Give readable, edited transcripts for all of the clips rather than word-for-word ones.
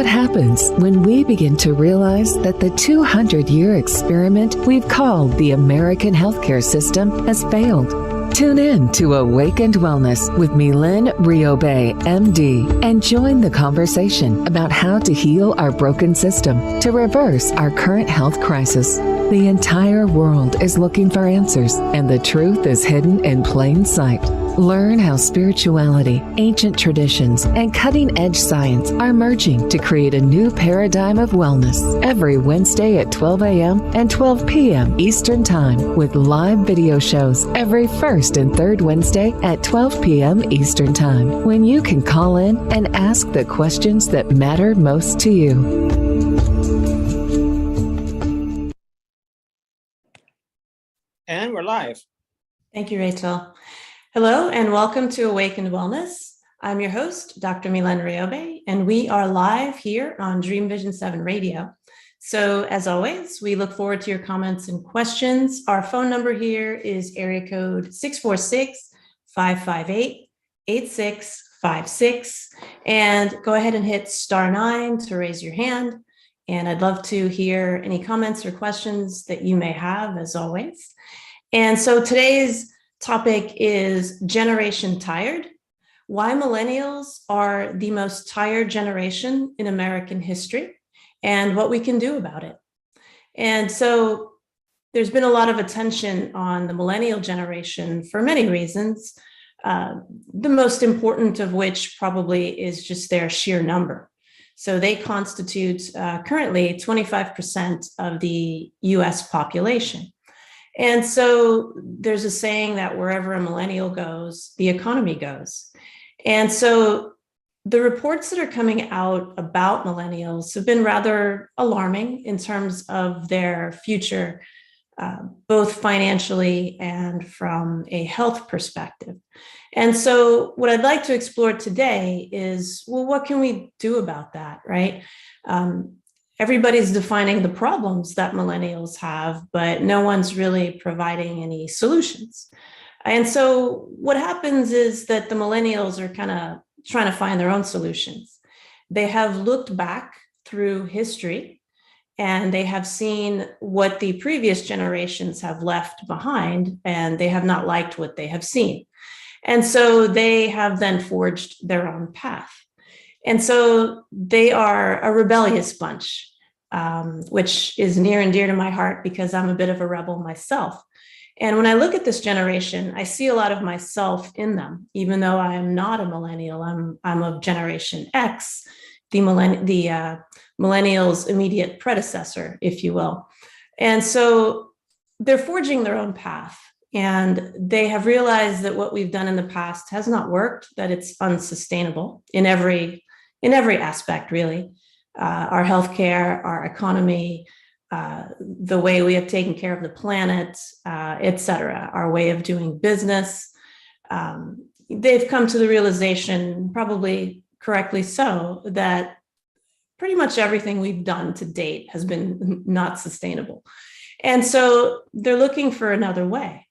What happens when we begin to realize that the 200-year experiment we've called the American healthcare system has failed? Tune in to Awakened Wellness with Mylaine Riobe, MD, and join the conversation about how to heal our broken system to reverse our current health crisis. The entire world is looking for answers, and the truth is hidden in plain sight. Learn how spirituality, ancient traditions, and cutting-edge science are merging to create a new paradigm of wellness every Wednesday at 12 a.m. and 12 p.m. Eastern Time, with live video shows every first and third Wednesday at 12 p.m. Eastern Time, when you can call in and ask the questions that matter most to you. And we're live. Thank you, Rachel. Hello, and welcome to Awakened Wellness. I'm your host, Dr. Mylaine Riobe, and we are live here on Dream Vision 7 Radio. So as always, we look forward to your comments and questions. Our phone number here is area code 646-558-8656. And go ahead and hit *9 to raise your hand. And I'd love to hear any comments or questions that you may have, as always. And so today's topic is Generation Tired, why millennials are the most tired generation in American history, and what we can do about it. And so there's been a lot of attention on the millennial generation for many reasons, the most important of which probably is just their sheer number. So they constitute currently 25% of the US population. And so there's a saying that wherever a millennial goes, the economy goes. And so the reports that are coming out about millennials have been rather alarming in terms of their future, both financially and from a health perspective. And so what I'd like to explore today is, well, what can we do about that, right? Everybody's defining the problems that millennials have, but no one's really providing any solutions. And so what happens is that the millennials are kind of trying to find their own solutions. They have looked back through history and they have seen what the previous generations have left behind, and they have not liked what they have seen. And so they have then forged their own path. And so they are a rebellious bunch, which is near and dear to my heart because I'm a bit of a rebel myself. And when I look at this generation, I see a lot of myself in them, even though I am not a millennial. I'm of Generation X, the millennials' immediate predecessor, if you will. And so they're forging their own path. And they have realized that what we've done in the past has not worked, that it's unsustainable in every aspect, really. Our healthcare, our economy, the way we have taken care of the planet, et cetera, our way of doing business. They've come to the realization, probably correctly so, that pretty much everything we've done to date has been not sustainable. And so they're looking for another way.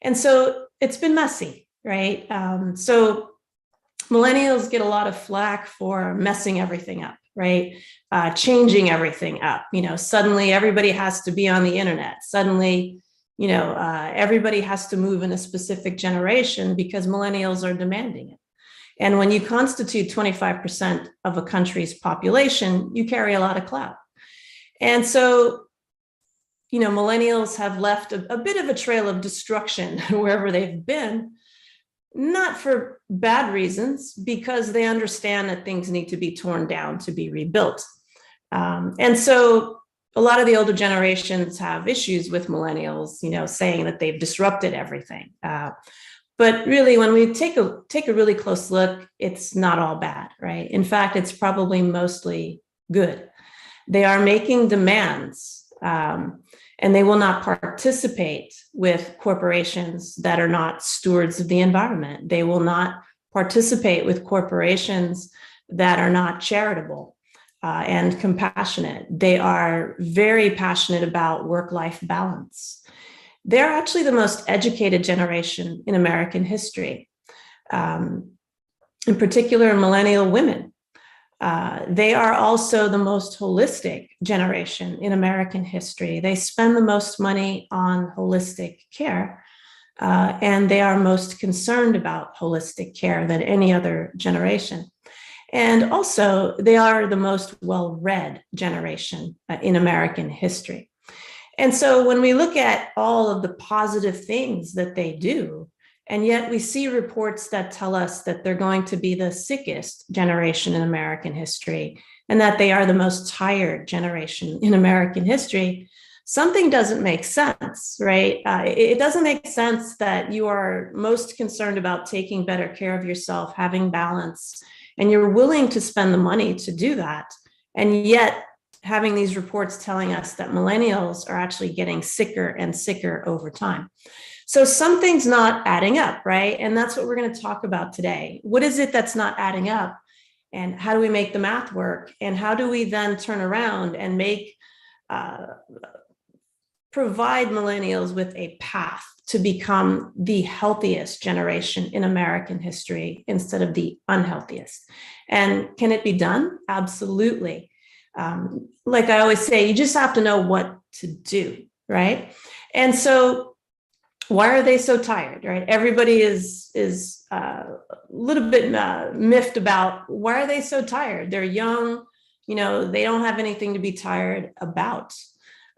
And so it's been messy, right? So millennials get a lot of flack for messing everything up, right? Changing everything up. Suddenly everybody has to be on the internet. Suddenly, everybody has to move in a specific generation because millennials are demanding it. And when you constitute 25% of a country's population, you carry a lot of clout. And so, millennials have left a bit of a trail of destruction wherever they've been, not for bad reasons, because they understand that things need to be torn down to be rebuilt. And so a lot of the older generations have issues with millennials, saying that they've disrupted everything. But really, when we take a really close look, it's not all bad, right? In fact, it's probably mostly good. They are making demands, and they will not participate with corporations that are not stewards of the environment. They will not participate with corporations that are not charitable and compassionate. They are very passionate about work-life balance. They're actually the most educated generation in American history, in particular millennial women. They are also the most holistic generation in American history. They spend the most money on holistic care, and they are most concerned about holistic care than any other generation. And also, they are the most well-read generation in American history. And so when we look at all of the positive things that they do, and yet we see reports that tell us that they're going to be the sickest generation in American history, and that they are the most tired generation in American history, something doesn't make sense, right? It doesn't make sense that you are most concerned about taking better care of yourself, having balance, and you're willing to spend the money to do that. And yet having these reports telling us that millennials are actually getting sicker and sicker over time. So something's not adding up, right? And that's what we're going to talk about today. What is it that's not adding up? And how do we make the math work? And how do we then turn around and provide millennials with a path to become the healthiest generation in American history instead of the unhealthiest? And can it be done? Absolutely. Like I always say, you just have to know what to do, right? And so why are they so tired, right? Everybody is a little bit miffed about why are they so tired? They're young, they don't have anything to be tired about.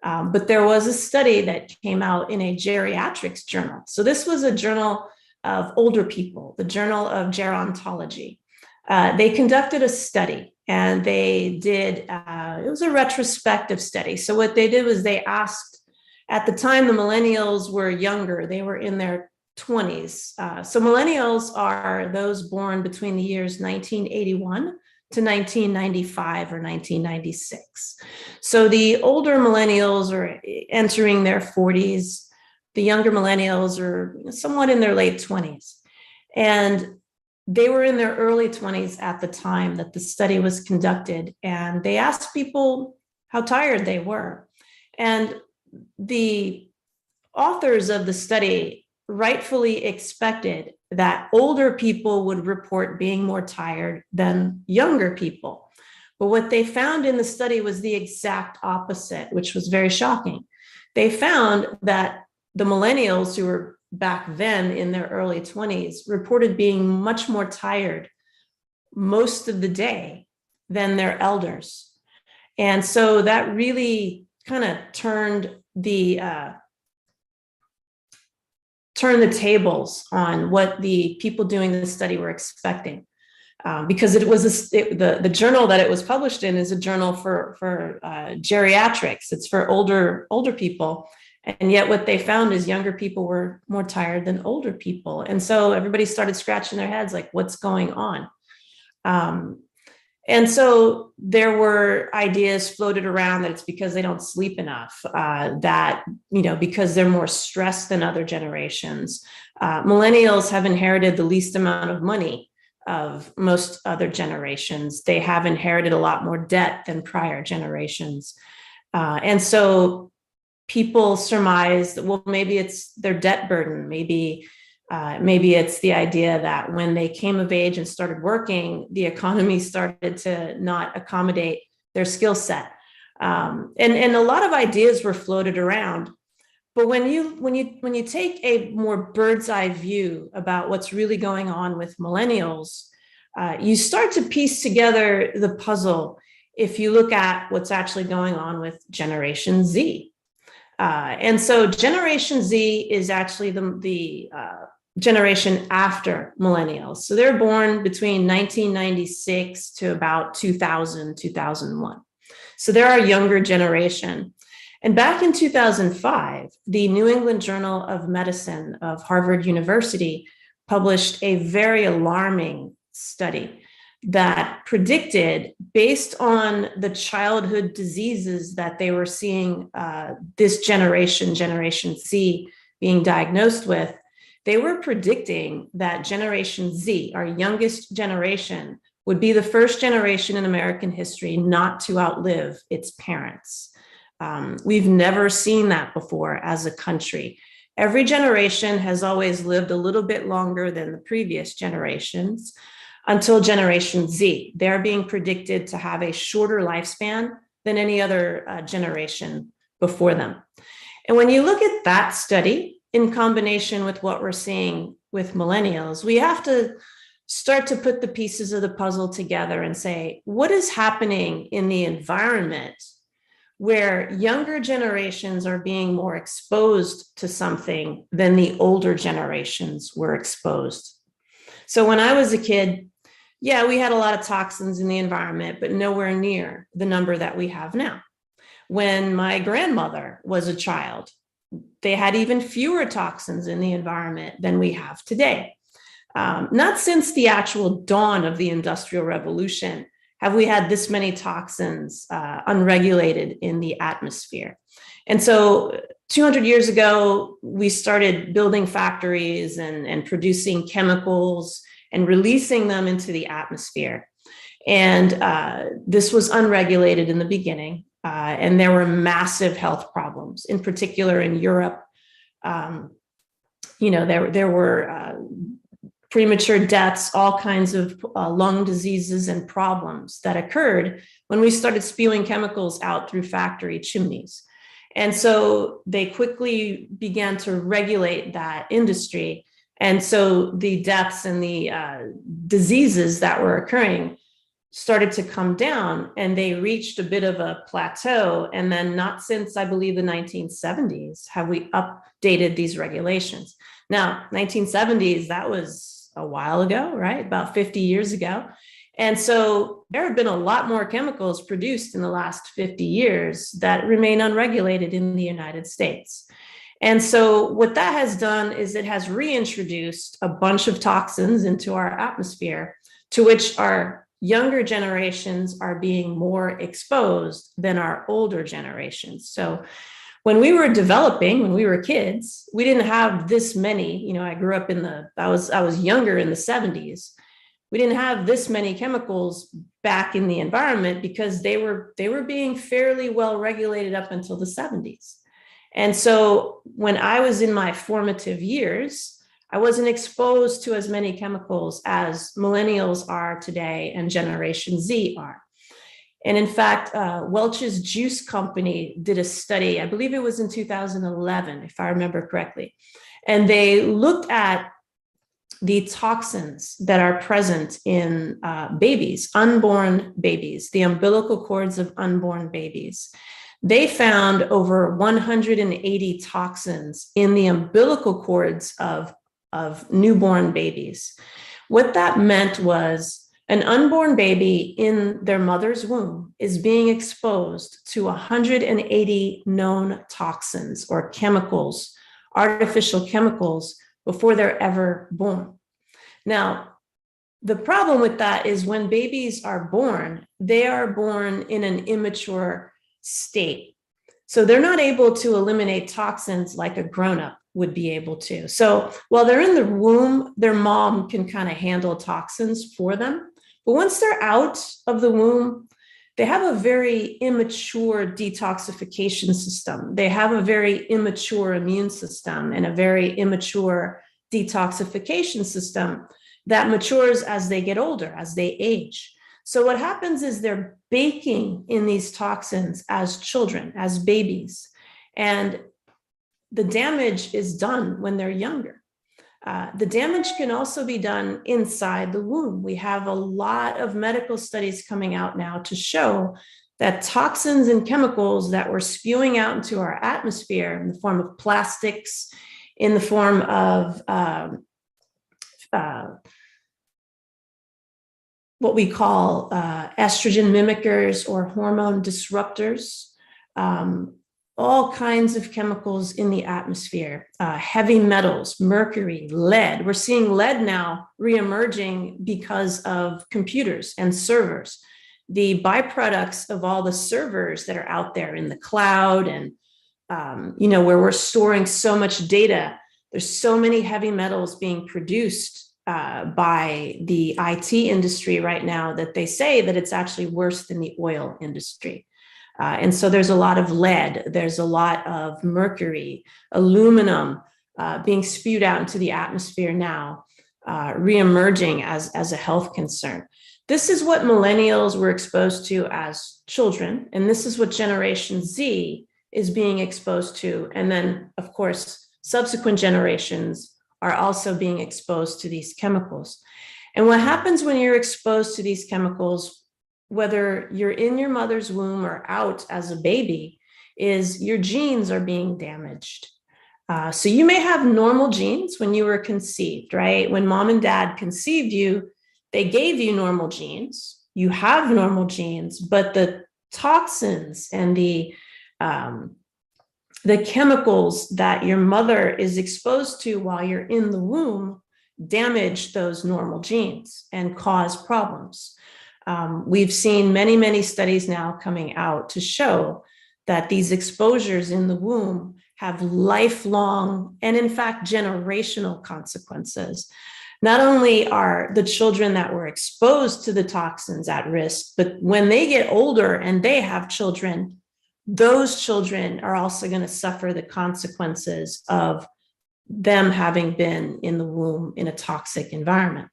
But there was a study that came out in a geriatrics journal. So this was a journal of older people, the Journal of Gerontology. They conducted a study, and they did, it was a retrospective study. So what they did was they asked, at the time the millennials were younger, they were in their 20s. So millennials are those born between the years 1981 to 1995 or 1996. So the older millennials are entering their 40s. The younger millennials are somewhat in their late 20s. And they were in their early 20s at the time that the study was conducted. And they asked people how tired they were. And the authors of the study rightfully expected that older people would report being more tired than younger people. But what they found in the study was the exact opposite, which was very shocking. They found that the millennials who were back then in their early 20s reported being much more tired most of the day than their elders. And so that really kind of turned the tables on what the people doing the study were expecting, because it was the journal that it was published in is a journal for geriatrics. It's for older people, and yet what they found is younger people were more tired than older people, and so everybody started scratching their heads like, what's going on? And so there were ideas floated around that it's because they don't sleep enough, that, because they're more stressed than other generations. Millennials have inherited the least amount of money of most other generations. They have inherited a lot more debt than prior generations. And so people surmise that, well, maybe it's their debt burden, maybe it's the idea that when they came of age and started working, the economy started to not accommodate their skill set. And a lot of ideas were floated around. But when you take a more bird's eye view about what's really going on with millennials, you start to piece together the puzzle if you look at what's actually going on with Generation Z. And so Generation Z is actually the generation after millennials. So they're born between 1996 to about 2000, 2001. So they're our younger generation. And back in 2005, the New England Journal of Medicine of Harvard University published a very alarming study that predicted, based on the childhood diseases that they were seeing this Generation Z, being diagnosed with, they were predicting that Generation Z, our youngest generation, would be the first generation in American history not to outlive its parents. We've never seen that before as a country. Every generation has always lived a little bit longer than the previous generations. until Generation Z. They're being predicted to have a shorter lifespan than any other generation before them. And when you look at that study in combination with what we're seeing with millennials, we have to start to put the pieces of the puzzle together and say, what is happening in the environment where younger generations are being more exposed to something than the older generations were exposed? So when I was a kid, yeah, we had a lot of toxins in the environment, but nowhere near the number that we have now. When my grandmother was a child, they had even fewer toxins in the environment than we have today. Not since the actual dawn of the Industrial Revolution have we had this many toxins unregulated in the atmosphere. And so 200 years ago, we started building factories and producing chemicals and releasing them into the atmosphere. And this was unregulated in the beginning. And there were massive health problems, in particular in Europe. There were premature deaths, all kinds of lung diseases and problems that occurred when we started spewing chemicals out through factory chimneys. And so they quickly began to regulate that industry. And so the deaths and the diseases that were occurring started to come down, and they reached a bit of a plateau. And then not since, I believe, the 1970s have we updated these regulations. Now, 1970s, that was a while ago, right? About 50 years ago. And so there have been a lot more chemicals produced in the last 50 years that remain unregulated in the United States. And so what that has done is it has reintroduced a bunch of toxins into our atmosphere, to which our younger generations are being more exposed than our older generations. So when we were developing, when we were kids, we didn't have this many. I grew up I was younger in the 70s. We didn't have this many chemicals back in the environment because they were being fairly well regulated up until the 70s. And so when I was in my formative years, I wasn't exposed to as many chemicals as millennials are today and Generation Z are. And in fact, Welch's Juice Company did a study, I believe it was in 2011, if I remember correctly. And they looked at the toxins that are present in babies, unborn babies, the umbilical cords of unborn babies. They found over 180 toxins in the umbilical cords of newborn babies. What that meant was an unborn baby in their mother's womb is being exposed to 180 known toxins or chemicals, artificial chemicals, before they're ever born. Now, the problem with that is when babies are born, they are born in an immature state. So they're not able to eliminate toxins like a grown-up would be able to. So while they're in the womb, their mom can kind of handle toxins for them. But once they're out of the womb, they have a very immature detoxification system. They have a very immature immune system and a very immature detoxification system that matures as they get older, as they age. So what happens is they're baking in these toxins as children, as babies, and the damage is done when they're younger. The damage can also be done inside the womb. We have a lot of medical studies coming out now to show that toxins and chemicals that we're spewing out into our atmosphere in the form of plastics, in the form of what we call estrogen mimickers or hormone disruptors, all kinds of chemicals in the atmosphere, heavy metals, mercury, lead. We're seeing lead now reemerging because of computers and servers. The byproducts of all the servers that are out there in the cloud and, where we're storing so much data, there's so many heavy metals being produced by the IT industry right now that they say that it's actually worse than the oil industry. And so there's a lot of lead, there's a lot of mercury, aluminum being spewed out into the atmosphere now reemerging as a health concern. This is what millennials were exposed to as children, and this is what Generation Z is being exposed to. And then, of course, subsequent generations are also being exposed to these chemicals. And what happens when you're exposed to these chemicals, whether you're in your mother's womb or out as a baby, is your genes are being damaged. So you may have normal genes when you were conceived, right? When mom and dad conceived you, they gave you normal genes. You have normal genes, but the toxins and the chemicals that your mother is exposed to while you're in the womb damage those normal genes and cause problems. We've seen many, many studies now coming out to show that these exposures in the womb have lifelong and, in fact, generational consequences. Not only are the children that were exposed to the toxins at risk, but when they get older and they have children, those children are also going to suffer the consequences of them having been in the womb in a toxic environment.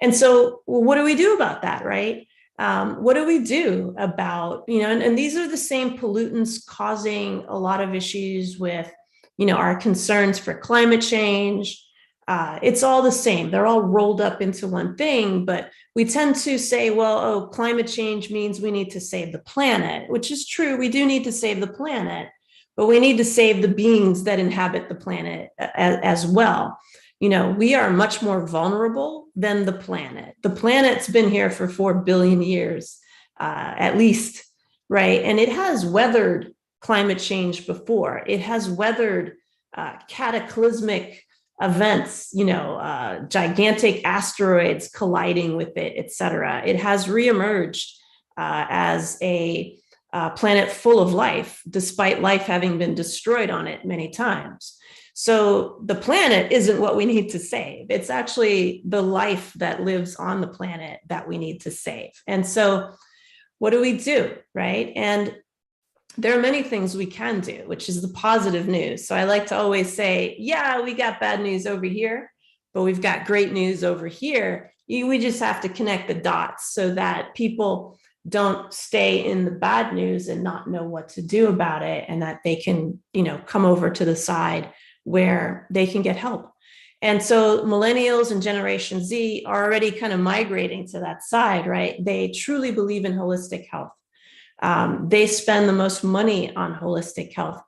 And so what do we do about that, right? What do we do about, and these are the same pollutants causing a lot of issues with, our concerns for climate change. It's all the same. They're all rolled up into one thing, but we tend to say, well, climate change means we need to save the planet, which is true. We do need to save the planet, but we need to save the beings that inhabit the planet as well. We are much more vulnerable than the planet. The planet's been here for 4 billion years, at least, right? And it has weathered climate change before. It has weathered cataclysmic events, gigantic asteroids colliding with it, et cetera. It has reemerged as a planet full of life, despite life having been destroyed on it many times. So the planet isn't what we need to save. It's actually the life that lives on the planet that we need to save. And so what do we do, right? And there are many things we can do, which is the positive news. So I like to always say, yeah, we got bad news over here, but we've got great news over here. We just have to connect the dots so that people don't stay in the bad news and not know what to do about it, and that they can, come over to the side where they can get help. And so millennials and Generation Z are already kind of migrating to that side, right? They truly believe in holistic health. They spend the most money on holistic health.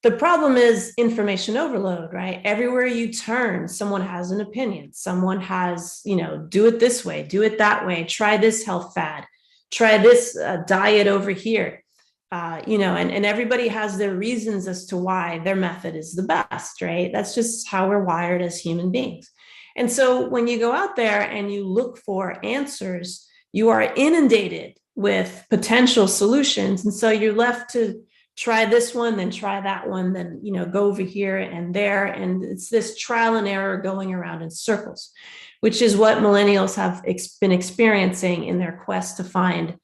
The problem is information overload, right? Everywhere you turn, someone has an opinion. Someone has, do it this way, do it that way, try this health fad, try this diet over here. And everybody has their reasons as to why their method is the best, right? That's just how we're wired as human beings. And so when you go out there and you look for answers, you are inundated with potential solutions. And so you're left to try this one, then try that one, then, go over here and there. And it's this trial and error going around in circles, which is what millennials have been experiencing in their quest to find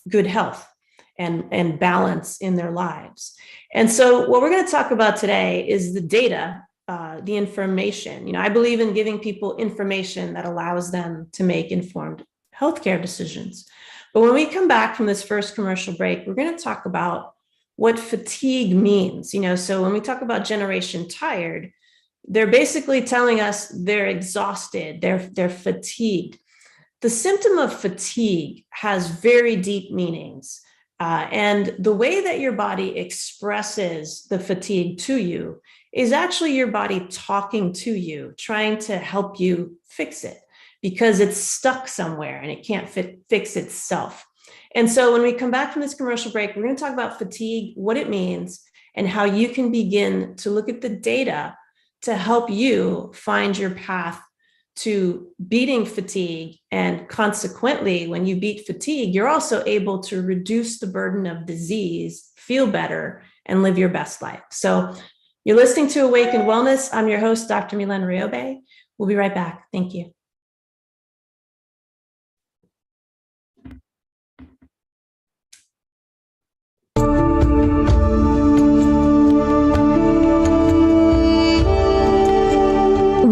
good health and balance in their lives. And so what we're going to talk about today is the data, the information. I believe in giving people information that allows them to make informed healthcare decisions. But when we come back from this first commercial break, we're going to talk about what fatigue means. So when we talk about generation tired, they're basically telling us they're exhausted, they're fatigued. The symptom of fatigue has very deep meanings. And the way that your body expresses the fatigue to you is actually your body talking to you, trying to help you fix it because it's stuck somewhere and it can't fix itself. And so when we come back from this commercial break, we're going to talk about fatigue, what it means, and how you can begin to look at the data to help you find your path to beating fatigue. And consequently, when you beat fatigue, you're also able to reduce the burden of disease, feel better, and live your best life. So you're listening to Awakened Wellness. I'm your host, Dr. Mylaine Riobe. We'll be right back. Thank you.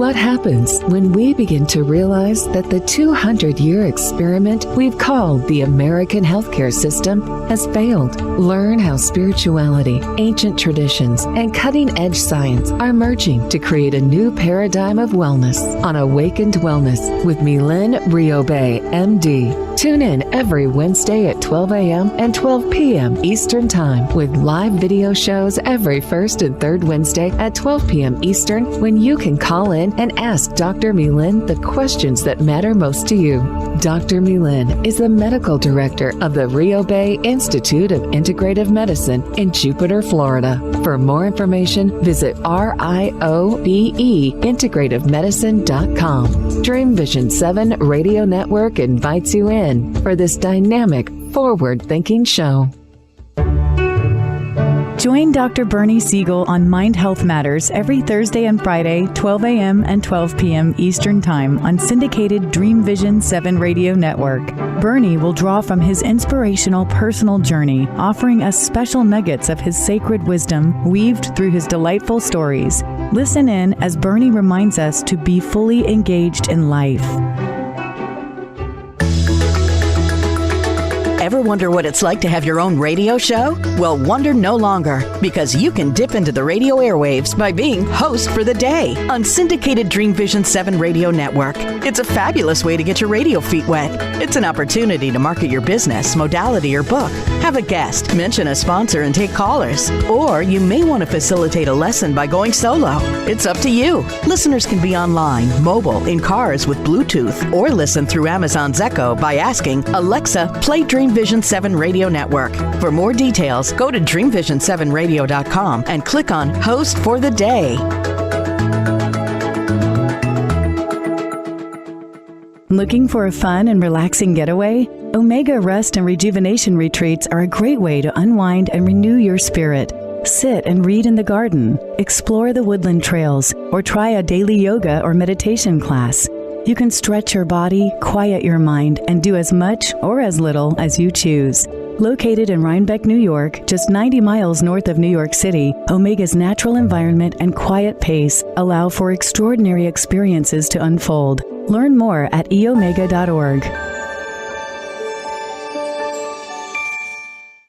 What happens when we begin to realize that the 200-year experiment we've called the American healthcare system has failed? Learn how spirituality, ancient traditions, and cutting-edge science are merging to create a new paradigm of wellness on Awakened Wellness with Mylaine Riobe, MD. Tune in every Wednesday at 12 a.m. and 12 p.m. Eastern Time with live video shows every first and third Wednesday at 12 p.m. Eastern, when you can call in and ask Dr. Mylaine the questions that matter most to you. Dr. Mylaine is the medical director of the Riobe Institute of Integrative Medicine in Jupiter, Florida. For more information, visit RIOBE-integrativemedicine.com. Dream Vision 7 Radio Network invites you in for this dynamic, forward-thinking show. Join Dr. Bernie Siegel on Mind Health Matters every Thursday and Friday, 12 a.m. and 12 p.m. Eastern Time on syndicated Dream Vision 7 Radio Network. Bernie will draw from his inspirational personal journey, offering us special nuggets of his sacred wisdom weaved through his delightful stories. Listen in as Bernie reminds us to be fully engaged in life. Ever wonder what it's like to have your own radio show? Well, wonder no longer, because you can dip into the radio airwaves by being host for the day on syndicated Dream Vision 7 Radio Network. It's a fabulous way to get your radio feet wet. It's an opportunity to market your business, modality, or book. Have a guest, mention a sponsor, and take callers. Or you may want to facilitate a lesson by going solo. It's up to you. Listeners can be online, mobile, in cars with Bluetooth, or listen through Amazon's Echo by asking, Alexa, play Dream Vision 7 Radio Network. For more details, go to dreamvision7radio.com and click on Host for the Day. Looking for a fun and relaxing getaway? Omega Rest and Rejuvenation Retreats are a great way to unwind and renew your spirit. Sit and read in the garden, explore the woodland trails, or try a daily yoga or meditation class. You can stretch your body, quiet your mind, and do as much or as little as you choose. Located in Rhinebeck, New York, just 90 miles north of New York City, Omega's natural environment and quiet pace allow for extraordinary experiences to unfold. Learn more at eomega.org.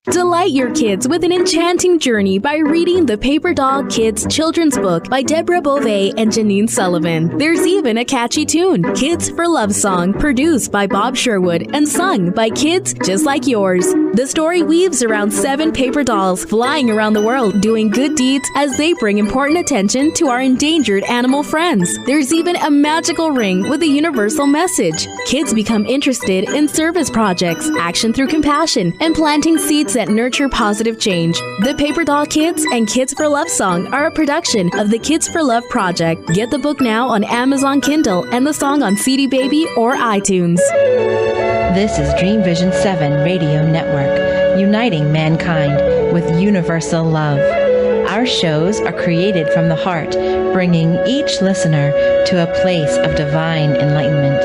Delight your kids with an enchanting journey by reading the Paper Doll Kids children's book by Deborah Beauvais and Janine Sullivan. There's even a catchy tune, Kids for Love Song, produced by Bob Sherwood and sung by kids just like yours. The story weaves around 7 paper dolls flying around the world doing good deeds as they bring important attention to our endangered animal friends. There's even a magical ring with a universal message. Kids become interested in service projects, action through compassion, and planting seeds that nurture positive change. The Paper Doll Kids and Kids for Love Song are a production of the Kids for Love Project. Get the book now on Amazon Kindle and the song on CD Baby or iTunes. This is Dream Vision 7 Radio Network, uniting mankind with universal love. Our shows are created from the heart, bringing each listener to a place of divine enlightenment.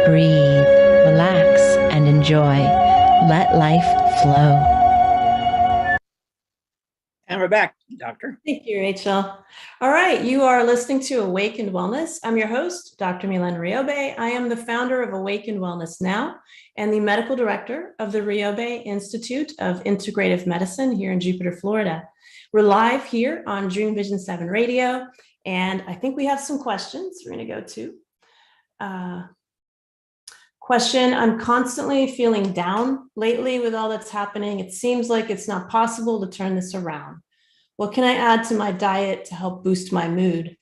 Breathe, relax, and enjoy. Let life flow. And we're back, Doctor. Thank you, Rachel. All right, you are listening to Awakened Wellness. I'm your host, Dr. Mylaine Riobe. I am the founder of Awakened Wellness Now and the medical director of the Riobe Institute of Integrative Medicine here in Jupiter, Florida. We're live here on Dream Vision 7 Radio, and I think we have some questions we're going to go to. Question, I'm constantly feeling down lately with all that's happening. It seems like it's not possible to turn this around. What can I add to my diet to help boost my mood?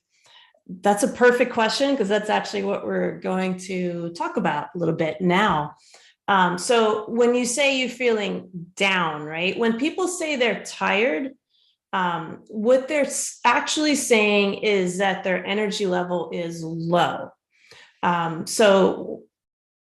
That's a perfect question, because that's actually what we're going to talk about a little bit now. So when you say you're feeling down, right? When people say they're tired, what they're actually saying is that their energy level is low. So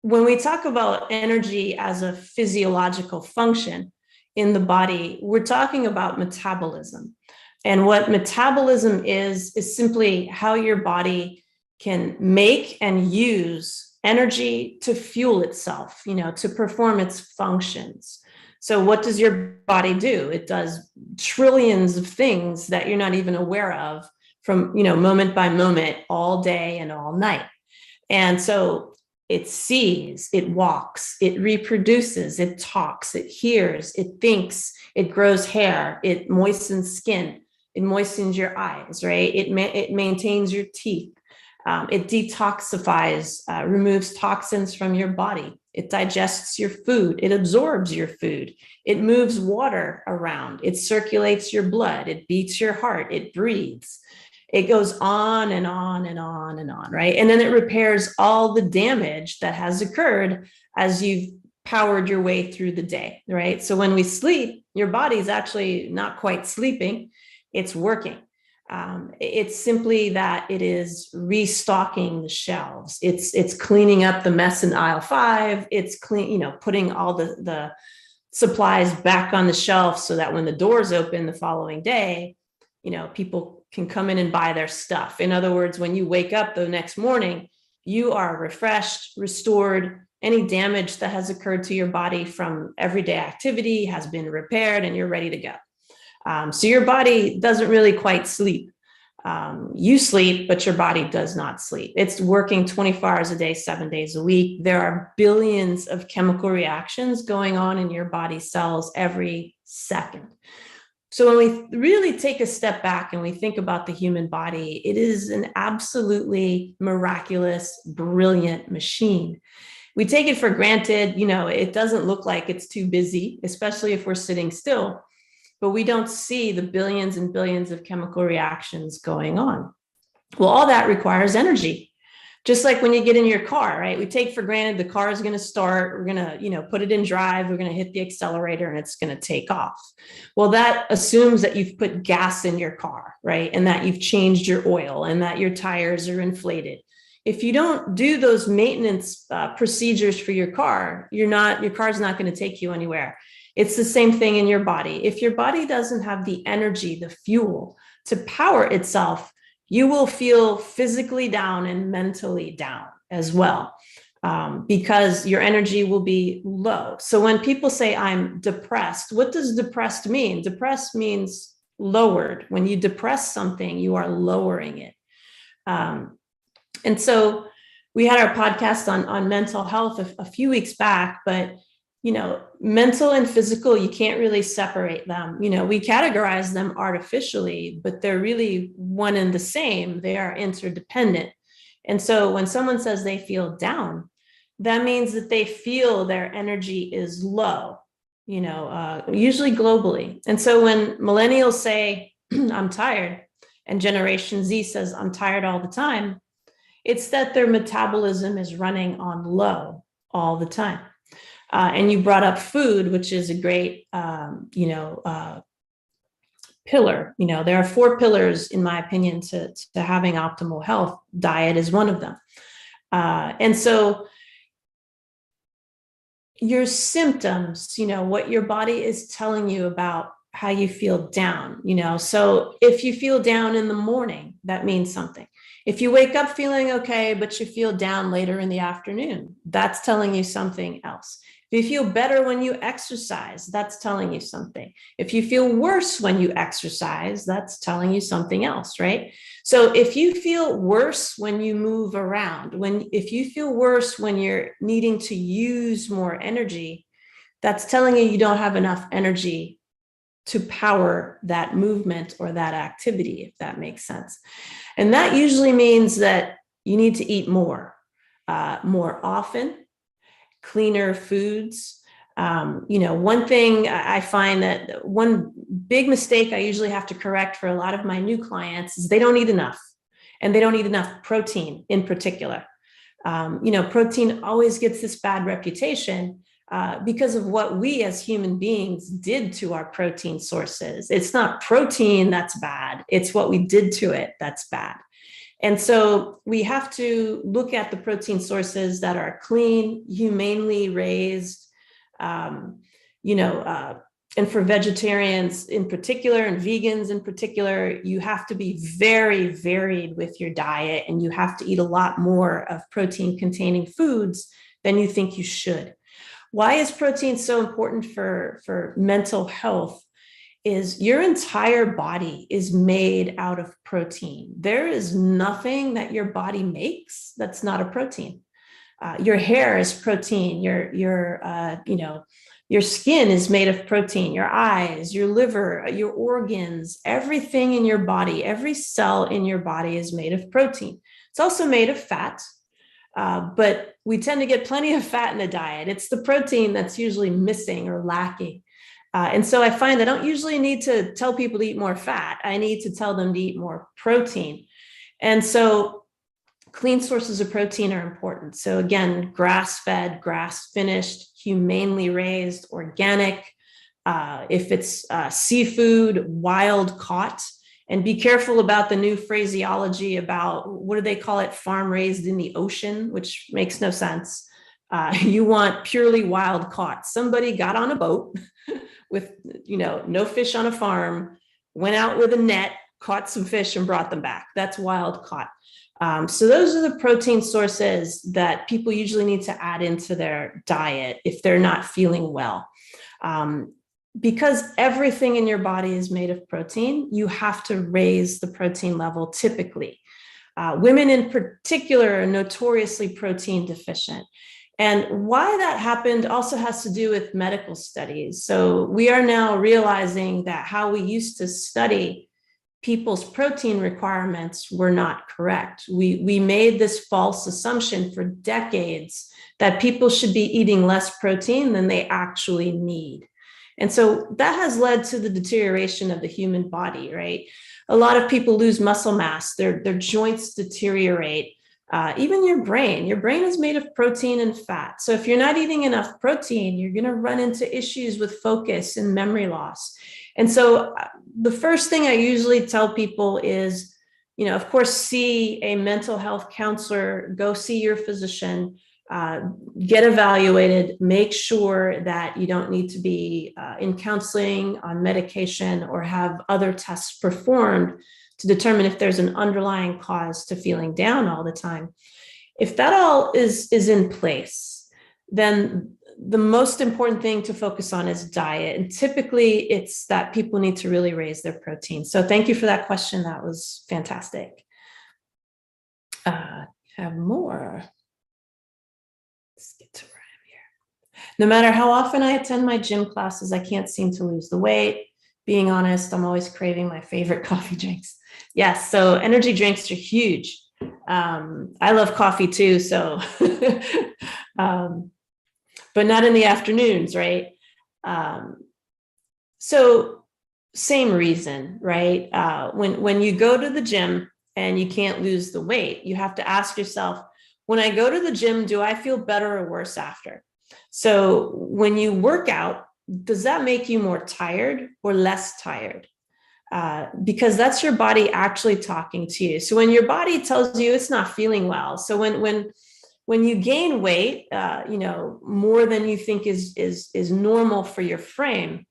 when we talk about energy as a physiological function in the body, we're talking about metabolism. And what metabolism is simply how your body can make and use energy to fuel itself, to perform its functions. So what does your body do? It does trillions of things that you're not even aware of from, moment by moment, all day and all night. And so it sees, it walks, it reproduces, it talks, it hears, it thinks, it grows hair, it moistens skin, it moistens your eyes, right? It maintains your teeth. It detoxifies, removes toxins from your body. It digests your food. It absorbs your food. It moves water around. It circulates your blood. It beats your heart. It breathes. It goes on and on and on and on, right? And then it repairs all the damage that has occurred as you've powered your way through the day, right? So when we sleep, your body's actually not quite sleeping. It's working. It's simply that it is restocking the shelves. It's cleaning up the mess in aisle 5. It's putting all the supplies back on the shelf so that when the doors open the following day, people can come in and buy their stuff. In other words, when you wake up the next morning, you are refreshed, restored. Any damage that has occurred to your body from everyday activity has been repaired, and you're ready to go. So your body doesn't really quite sleep. You sleep, but your body does not sleep. It's working 24 hours a day, 7 days a week. There are billions of chemical reactions going on in your body cells every second. So when we really take a step back and we think about the human body, it is an absolutely miraculous, brilliant machine. We take it for granted. It doesn't look like it's too busy, especially if we're sitting still. But we don't see the billions and billions of chemical reactions going on. Well, all that requires energy. Just like when you get in your car, right? We take for granted the car is going to start. We're going to, put it in drive. We're going to hit the accelerator and it's going to take off. Well, that assumes that you've put gas in your car, right? And that you've changed your oil and that your tires are inflated. If you don't do those maintenance procedures for your car, your car's not going to take you anywhere. It's the same thing in your body. If your body doesn't have the energy, the fuel to power itself, you will feel physically down and mentally down as well, because your energy will be low. So when people say I'm depressed, what does depressed mean? Depressed means lowered. When you depress something, you are lowering it. And so we had our podcast on mental health a few weeks back, but mental and physical, you can't really separate them. We categorize them artificially, but they're really one and the same. They are interdependent. And so when someone says they feel down, that means that they feel their energy is low, usually globally. And so when millennials say, I'm tired, and Generation Z says, I'm tired all the time, it's that their metabolism is running on low all the time. And you brought up food, which is a great, pillar. There are 4 pillars, in my opinion, to having optimal health. Diet is one of them. And so your symptoms, what your body is telling you about how you feel down, so if you feel down in the morning, that means something. If you wake up feeling okay, but you feel down later in the afternoon, that's telling you something else. If you feel better when you exercise, that's telling you something. If you feel worse when you exercise, that's telling you something else, right? So if you feel worse when you move around, if you feel worse when you're needing to use more energy, that's telling you don't have enough energy to power that movement or that activity, if that makes sense. And that usually means that you need to eat more often, cleaner foods. One thing I find that one big mistake I usually have to correct for a lot of my new clients is they don't eat enough, and they don't eat enough protein in particular. Protein always gets this bad reputation because of what we as human beings did to our protein sources. It's not protein that's bad. It's what we did to it that's bad. And so we have to look at the protein sources that are clean, humanely raised, and for vegetarians in particular and vegans in particular, you have to be very varied with your diet, and you have to eat a lot more of protein containing foods than you think you should. Why is protein so important for mental health? is your entire body is made out of protein. There is nothing that your body makes that's not a protein. Your hair is protein. Your skin is made of protein. Your eyes, your liver, your organs, everything in your body, every cell in your body is made of protein. It's also made of fat, but we tend to get plenty of fat in the diet. It's the protein that's usually missing or lacking. And so I find I don't usually need to tell people to eat more fat. I need to tell them to eat more protein. And so clean sources of protein are important. So again, grass-fed, grass-finished, humanely raised, organic. If it's seafood, wild caught. And be careful about the new phraseology about, what do they call it? Farm raised in the ocean, which makes no sense. You want purely wild caught. Somebody got on a boat with, no fish on a farm, went out with a net, caught some fish and brought them back. That's wild caught. So those are the protein sources that people usually need to add into their diet if they're not feeling well. Because everything in your body is made of protein, you have to raise the protein level typically. Women in particular are notoriously protein deficient. And why that happened also has to do with medical studies. So we are now realizing that how we used to study people's protein requirements were not correct. We made this false assumption for decades that people should be eating less protein than they actually need. And so that has led to the deterioration of the human body, right? A lot of people lose muscle mass, their joints deteriorate, even your brain. Your brain is made of protein and fat. So if you're not eating enough protein, you're going to run into issues with focus and memory loss. And so the first thing I usually tell people is, of course, see a mental health counselor, go see your physician, get evaluated, make sure that you don't need to be in counseling, on medication, or have other tests performed to determine if there's an underlying cause to feeling down all the time. If that all is in place, then the most important thing to focus on is diet. And typically it's that people need to really raise their protein. So thank you for that question. That was fantastic. Have more. Let's get to where I am here. No matter how often I attend my gym classes, I can't seem to lose the weight. Being honest, I'm always craving my favorite coffee drinks. Yes, so energy drinks are huge. I love coffee too, so but not in the afternoons, right? So same reason, right? When you go to the gym and you can't lose the weight, you have to ask yourself, when I go to the gym, do I feel better or worse after? So when you work out, does that make you more tired or less tired? Because that's your body actually talking to you. So when your body tells you it's not feeling well, so when you gain weight, more than you think is normal for your frame,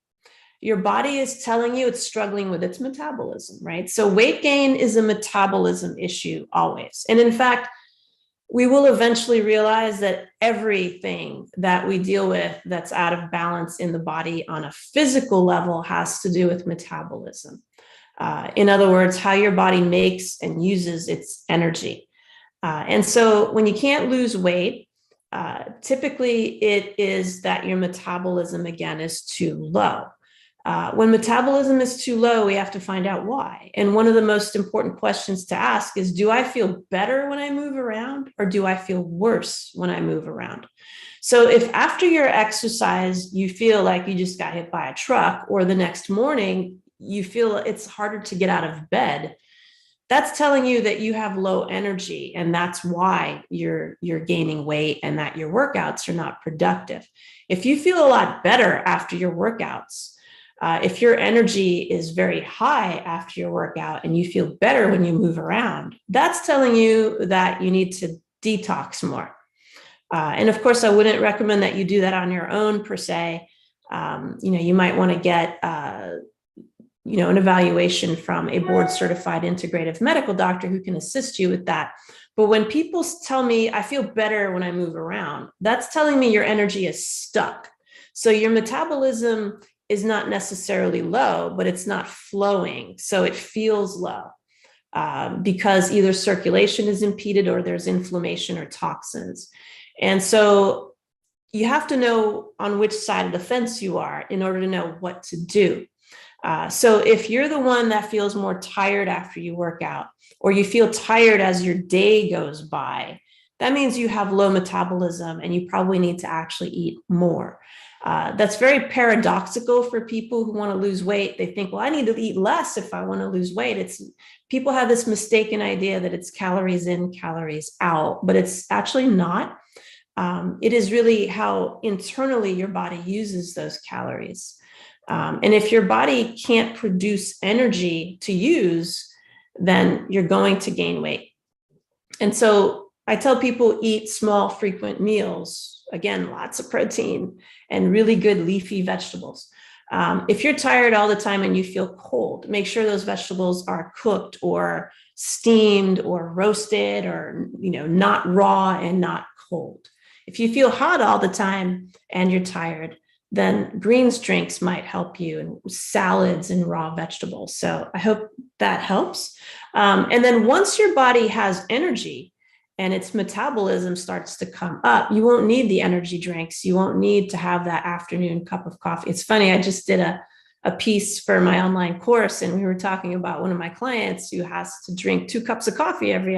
your body is telling you it's struggling with its metabolism, right? So weight gain is a metabolism issue always. And in fact, we will eventually realize that everything that we deal with that's out of balance in the body on a physical level has to do with metabolism. In other words, how your body makes and uses its energy. And so when you can't lose weight, typically it is that your metabolism, again, is too low. When metabolism is too low, we have to find out why. And one of the most important questions to ask is, do I feel better when I move around, or do I feel worse when I move around? So if after your exercise, you feel like you just got hit by a truck, or the next morning, you feel it's harder to get out of bed, that's telling you that you have low energy, and that's why you're gaining weight and that your workouts are not productive. If you feel a lot better after your workouts, if your energy is very high after your workout and you feel better when you move around, that's telling you that you need to detox more. And of course, I wouldn't recommend that you do that on your own per se. You might want to get an evaluation from a board certified integrative medical doctor who can assist you with that. But when people tell me, I feel better when I move around, that's telling me your energy is stuck. So your metabolism is not necessarily low, but it's not flowing. So it feels low because either circulation is impeded or there's inflammation or toxins. And so you have to know on which side of the fence you are in order to know what to do. So if you're the one that feels more tired after you work out, or you feel tired as your day goes by, that means you have low metabolism and you probably need to actually eat more. That's very paradoxical for people who want to lose weight. They think, well, I need to eat less if I want to lose weight. People have this mistaken idea that it's calories in, calories out, but it's actually not. It is really how internally your body uses those calories. And if your body can't produce energy to use, then you're going to gain weight. And so I tell people eat small, frequent meals. Again, lots of protein and really good leafy vegetables. If you're tired all the time and you feel cold, make sure those vegetables are cooked or steamed or roasted or, not raw and not cold. If you feel hot all the time and you're tired, then greens drinks might help you, and salads and raw vegetables. So I hope that helps. And then once your body has energy and its metabolism starts to come up, you won't need the energy drinks. You won't need to have that afternoon cup of coffee. It's funny, I just did a piece for my online course, and we were talking about one of my clients who has to drink 2 cups of coffee every,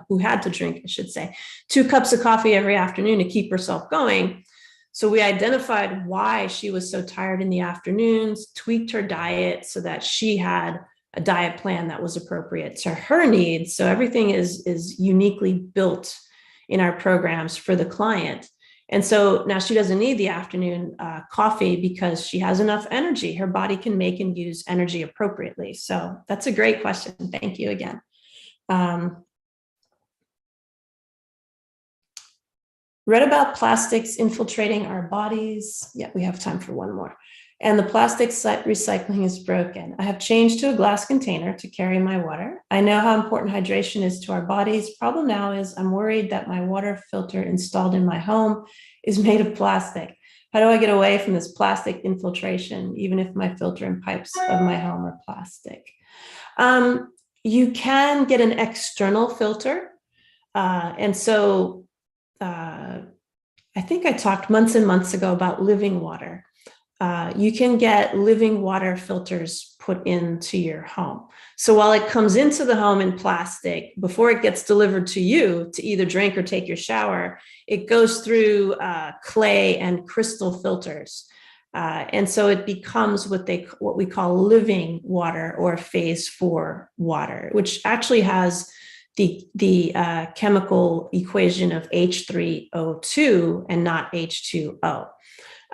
who had to drink, I should say, 2 cups of coffee every afternoon to keep herself going. So we identified why she was so tired in the afternoons, tweaked her diet so that she had a diet plan that was appropriate to her needs. So everything is uniquely built in our programs for the client. And so now she doesn't need the afternoon coffee because she has enough energy. Her body can make and use energy appropriately. So that's a great question. Thank you again. Read about plastics infiltrating our bodies. Yeah, we have time for one more. And the plastic recycling is broken. I have changed to a glass container to carry my water. I know how important hydration is to our bodies. Problem now is I'm worried that my water filter installed in my home is made of plastic. How do I get away from this plastic infiltration, even if my filter and pipes of my home are plastic? You can get an external filter. I think I talked months and months ago about living water. You can get living water filters put into your home. So while it comes into the home in plastic, before it gets delivered to you to either drink or take your shower, it goes through clay and crystal filters. And so it becomes what we call living water or phase 4 water, which actually has the chemical equation of H3O2 and not H2O.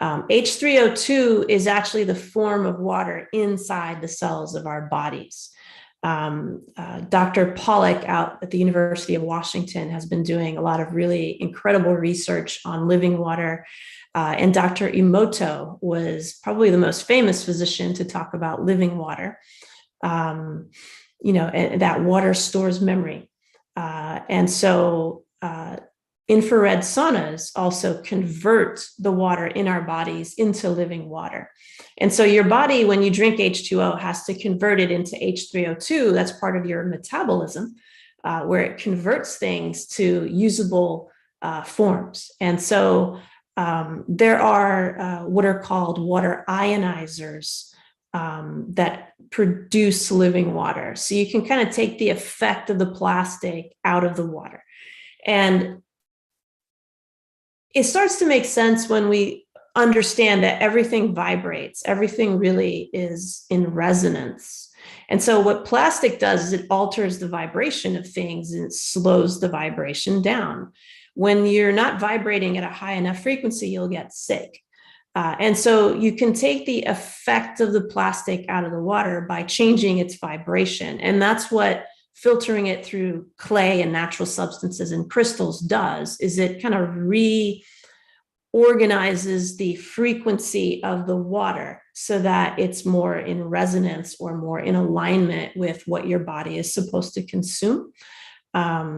H3O2 is actually the form of water inside the cells of our bodies. Dr. Pollack out at the University of Washington has been doing a lot of really incredible research on living water. And Dr. Emoto was probably the most famous physician to talk about living water. And that water stores memory. And so infrared saunas also convert the water in our bodies into living water. And so your body, when you drink H2O, has to convert it into H3O2. That's part of your metabolism, where it converts things to usable forms. And so there are what are called water ionizers that produce living water. So you can kind of take the effect of the plastic out of the water. And it starts to make sense when we understand that everything vibrates, everything really is in resonance. And so what plastic does is it alters the vibration of things and it slows the vibration down. When you're not vibrating at a high enough frequency, you'll get sick. And so you can take the effect of the plastic out of the water by changing its vibration. And that's what filtering it through clay and natural substances and crystals does, is it kind of reorganizes the frequency of the water so that it's more in resonance or more in alignment with what your body is supposed to consume.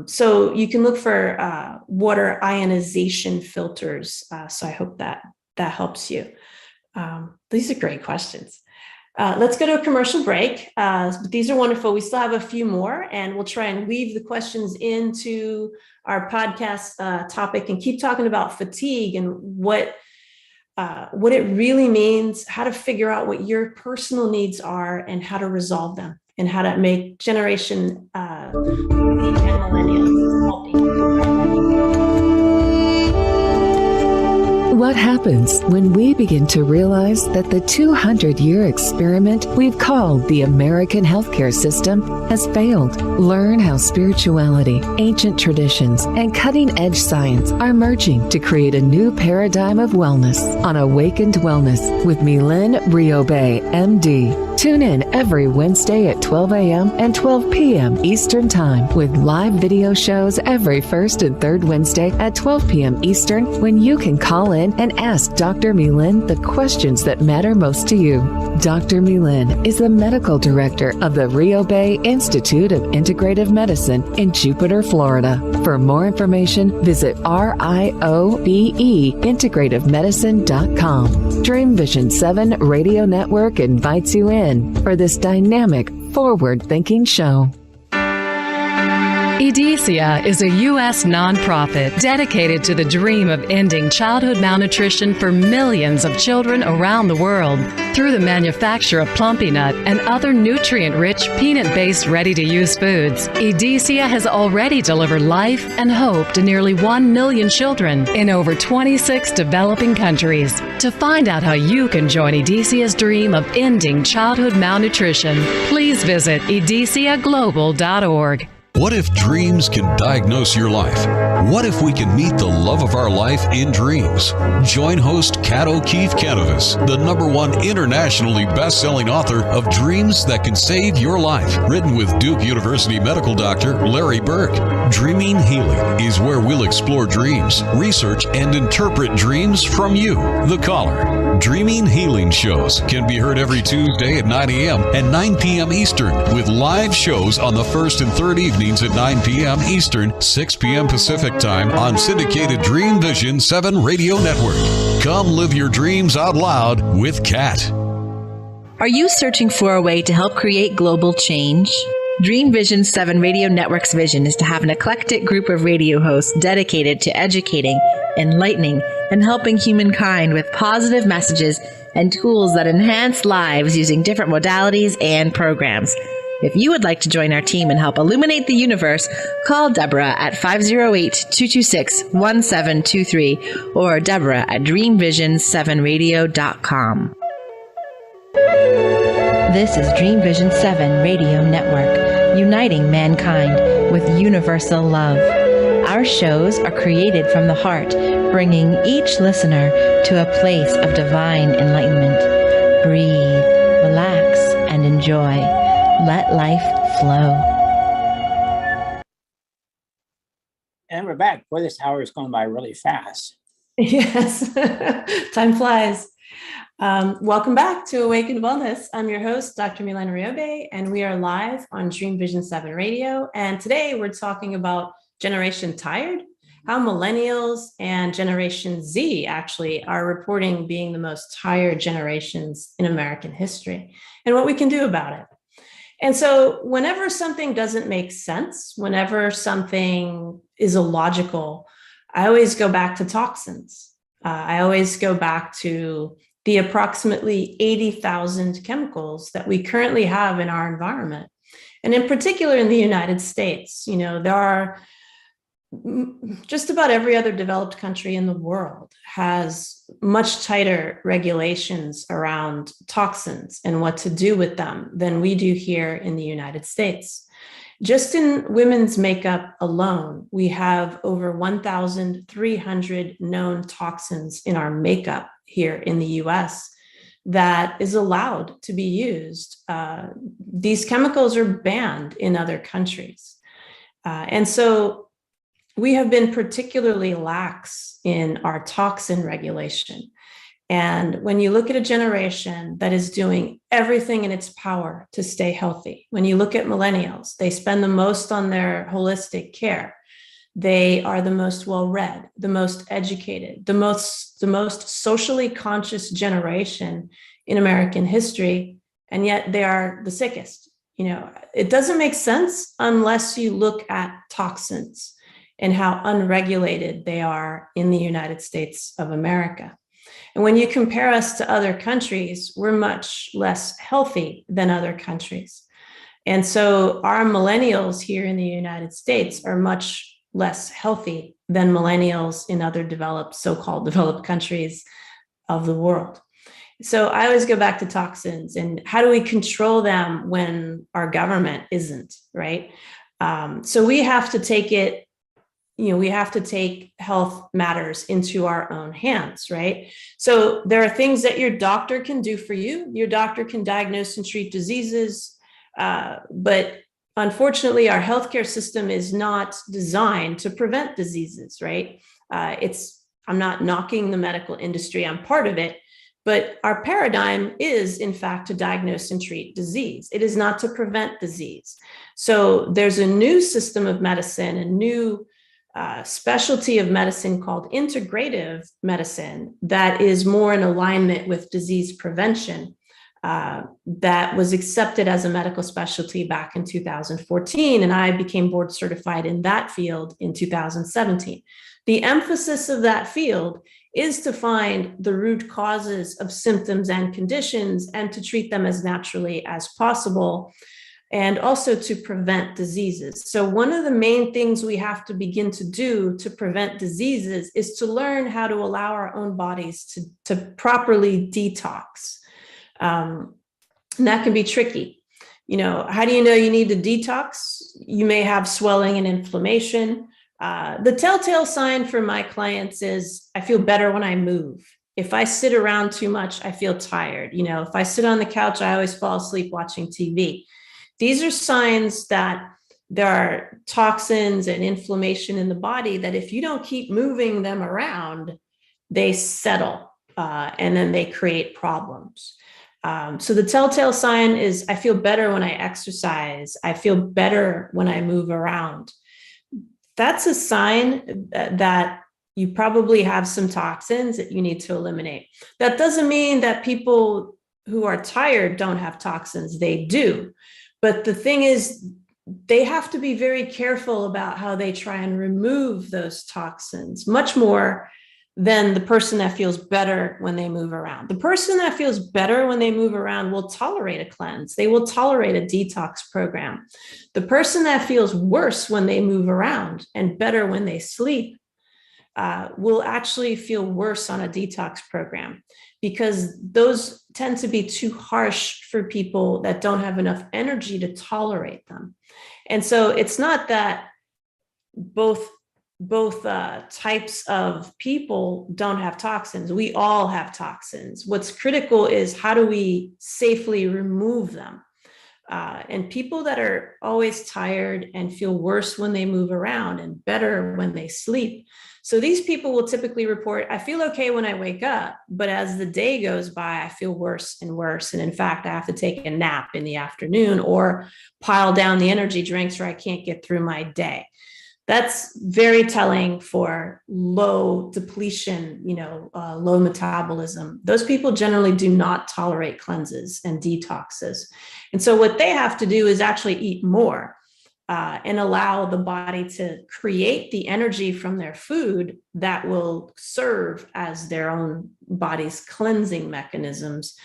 So you can look for water ionization filters. So I hope that helps you. These are great questions. Let's go to a commercial break. But these are wonderful. We still have a few more, and we'll try and weave the questions into our podcast topic and keep talking about fatigue and what it really means, how to figure out what your personal needs are and how to resolve them, and how to make Generation Z and Millennials healthy. What happens when we begin to realize that the 200-year experiment we've called the American healthcare system has failed? Learn how spirituality, ancient traditions, and cutting-edge science are merging to create a new paradigm of wellness on Awakened Wellness with Mylaine Riobe, MD. Tune in every Wednesday at 12 a.m. and 12 p.m. Eastern Time with live video shows every first and third Wednesday at 12 p.m. Eastern, when you can call in and ask Dr. Mylaine the questions that matter most to you. Dr. Mylaine is the medical director of the Riobe Institute of Integrative Medicine in Jupiter, Florida. For more information, visit RIOBE-integrativemedicine.com. Dream Vision 7 Radio Network invites you in for this dynamic, forward-thinking show. EDICIA is a U.S. nonprofit dedicated to the dream of ending childhood malnutrition for millions of children around the world through the manufacture of Plumpy Nut and other nutrient-rich, peanut-based, ready-to-use foods. EDICIA has already delivered life and hope to nearly 1 million children in over 26 developing countries. To find out how you can join EDICIA's dream of ending childhood malnutrition, please visit ediciaglobal.org. What if dreams can diagnose your life? What if we can meet the love of our life in dreams? Join host Kat O'Keefe Canavas, the #1 internationally best-selling author of Dreams That Can Save Your Life, written with Duke University medical doctor Larry Burke. Dreaming Healing is where we'll explore dreams, research, and interpret dreams from you, the caller. Dreaming Healing shows can be heard every Tuesday at 9 a.m. and 9 p.m. Eastern, with live shows on the first and third evenings at 9 p.m. Eastern, 6 p.m. Pacific Time on syndicated Dream Vision 7 Radio Network. Come live your dreams out loud with Kat. Are you searching for a way to help create global change? Dream Vision 7 Radio Network's vision is to have an eclectic group of radio hosts dedicated to educating, enlightening, and helping humankind with positive messages and tools that enhance lives using different modalities and programs. If you would like to join our team and help illuminate the universe, call Deborah at 508-226-1723 or Deborah at dreamvision7radio.com. This is Dream Vision 7 Radio Network, uniting mankind with universal love. Our shows are created from the heart, bringing each listener to a place of divine enlightenment. Breathe, relax, and enjoy. Let life flow. And we're back. Boy, this hour is going by really fast. Yes, time flies. Welcome back to Awakened Wellness. I'm your host, Dr. Mylaine Riobe, and we are live on Dream Vision 7 Radio. And today we're talking about Generation Tired, how Millennials and Generation Z actually are reporting being the most tired generations in American history, and what we can do about it. And so whenever something doesn't make sense, whenever something is illogical, I always go back to toxins. I always go back to the approximately 80,000 chemicals that we currently have in our environment. And in particular in the United States, there are just about every other developed country in the world has much tighter regulations around toxins and what to do with them than we do here in the United States. Just in women's makeup alone, we have over 1,300 known toxins in our makeup here in the US that is allowed to be used. These chemicals are banned in other countries. And so we have been particularly lax in our toxin regulation. And when you look at a generation that is doing everything in its power to stay healthy, when you look at millennials, they spend the most on their holistic care. They are the most well-read, the most educated, the most socially conscious generation in American history, and yet they are the sickest. It doesn't make sense unless you look at toxins and how unregulated they are in the United States of America. And when you compare us to other countries, we're much less healthy than other countries. And so our millennials here in the United States are much less healthy than millennials in other so-called developed countries of the world. So I always go back to toxins and how do we control them when our government isn't, right? So we have to take it, we have to take health matters into our own hands, right? So there are things that your doctor can do for you. Your doctor can diagnose and treat diseases, but unfortunately, our healthcare system is not designed to prevent diseases, right? I'm not knocking the medical industry, I'm part of it, but our paradigm is, in fact, to diagnose and treat disease. It is not to prevent disease. So there's a new system of medicine, a new specialty of medicine called integrative medicine that is more in alignment with disease prevention. That was accepted as a medical specialty back in 2014, and I became board certified in that field in 2017. The emphasis of that field is to find the root causes of symptoms and conditions and to treat them as naturally as possible, and also to prevent diseases. So one of the main things we have to begin to do to prevent diseases is to learn how to allow our own bodies to properly detox. And that can be tricky. How do you know you need to detox? You may have swelling and inflammation. The telltale sign for my clients is I feel better when I move. If I sit around too much, I feel tired. If I sit on the couch, I always fall asleep watching TV. These are signs that there are toxins and inflammation in the body that if you don't keep moving them around, they settle and then they create problems. So the telltale sign is I feel better when I exercise. I feel better when I move around. That's a sign that you probably have some toxins that you need to eliminate. That doesn't mean that people who are tired don't have toxins. They do. But the thing is, they have to be very careful about how they try and remove those toxins, much more than the person that feels better when they move around. The person that feels better when they move around will tolerate a cleanse. They will tolerate a detox program. The person that feels worse when they move around and better when they sleep will actually feel worse on a detox program because those tend to be too harsh for people that don't have enough energy to tolerate them. And so it's not that both types of people don't have toxins. We all have toxins. What's critical is how do we safely remove them? And people that are always tired and feel worse when they move around and better when they sleep. So these people will typically report, I feel okay when I wake up, but as the day goes by, I feel worse and worse. And in fact, I have to take a nap in the afternoon or pile down the energy drinks or I can't get through my day. That's very telling for low depletion, low metabolism. Those people generally do not tolerate cleanses and detoxes. And so what they have to do is actually eat more and allow the body to create the energy from their food that will serve as their own body's cleansing mechanisms.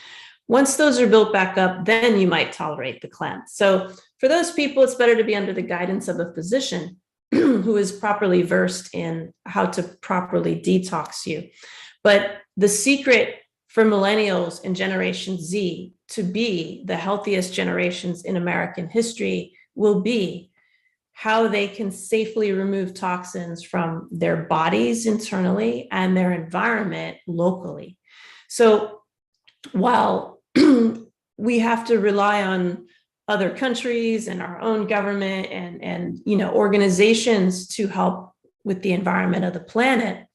Once those are built back up, then you might tolerate the cleanse. So for those people, it's better to be under the guidance of a physician who is properly versed in how to properly detox you. But the secret for millennials and Generation Z to be the healthiest generations in American history will be how they can safely remove toxins from their bodies internally and their environment locally. So while we have to rely on other countries and our own government and organizations to help with the environment of the planet,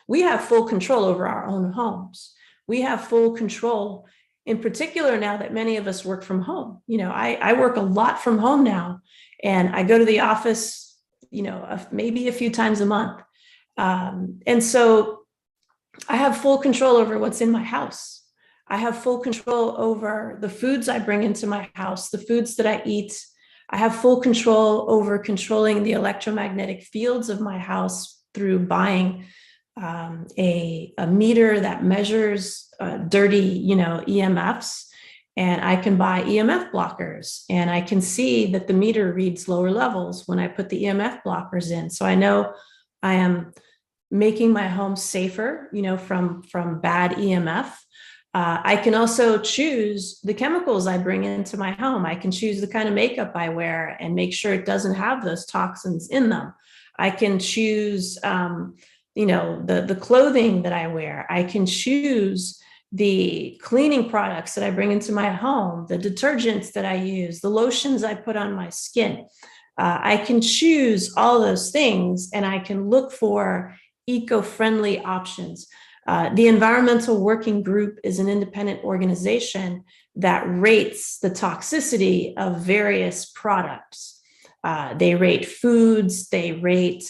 we have full control over our own homes. We have full control, in particular now that many of us work from home. I work a lot from home now, and I go to the office maybe a few times a month. And so I have full control over what's in my house. I have full control over the foods I bring into my house, the foods that I eat. I have full control over controlling the electromagnetic fields of my house through buying a meter that measures dirty, EMFs. And I can buy EMF blockers, and I can see that the meter reads lower levels when I put the EMF blockers in. So I know I am making my home safer, from bad EMF. I can also choose the chemicals I bring into my home. I can choose the kind of makeup I wear and make sure it doesn't have those toxins in them. I can choose, the clothing that I wear. I can choose the cleaning products that I bring into my home, the detergents that I use, the lotions I put on my skin. I can choose all those things, and I can look for eco-friendly options. The Environmental Working Group is an independent organization that rates the toxicity of various products. They rate foods, they rate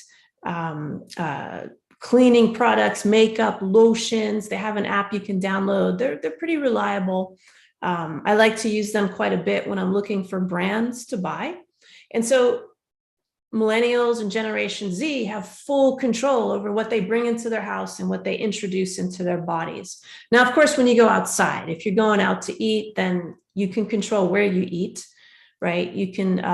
cleaning products, makeup, lotions. They have an app you can download. They're pretty reliable. I like to use them quite a bit when I'm looking for brands to buy. And so Millennials and Generation Z have full control over what they bring into their house and what they introduce into their bodies. Now, of course, when you go outside, if you're going out to eat, then you can control where you eat, right? You can,